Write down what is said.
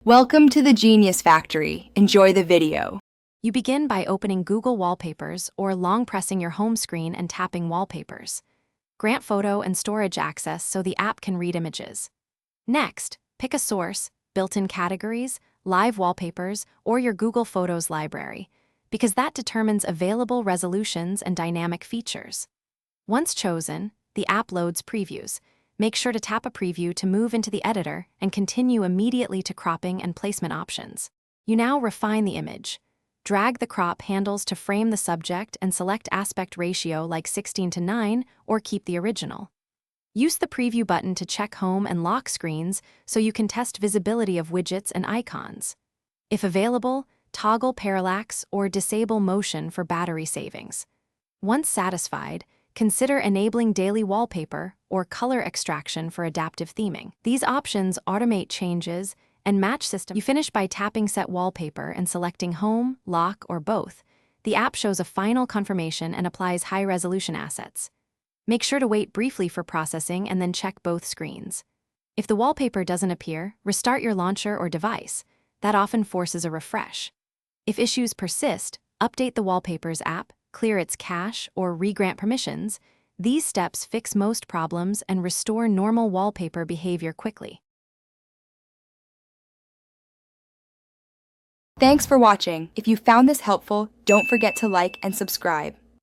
Welcome to the Genius Factory. Enjoy the video. You begin by opening Google Wallpapers or long pressing your home screen and tapping Wallpapers. Grant photo and storage access so the app can read images. Next, pick a source, built-in categories, live wallpapers, or your Google Photos library, because that determines available resolutions and dynamic features. Once chosen, the app loads previews. Make sure to tap a preview to move into the editor and continue immediately to cropping and placement options. You now refine the image. Drag the crop handles to frame the subject and select aspect ratio like 16:9 or keep the original. Use the preview button to check home and lock screens so you can test visibility of widgets and icons. If available, toggle parallax or disable motion for battery savings. Once satisfied, consider enabling daily wallpaper or color extraction for adaptive theming. These options automate changes and match system. You finish by tapping Set Wallpaper and selecting Home, Lock, or both. The app shows a final confirmation and applies high-resolution assets. Make sure to wait briefly for processing and then check both screens. If the wallpaper doesn't appear, restart your launcher or device. That often forces a refresh. If issues persist, update the Wallpapers app, clear its cache, or re-grant permissions. These steps fix most problems and restore normal wallpaper behavior quickly. Thanks for watching. If you found this helpful, don't forget to like and subscribe.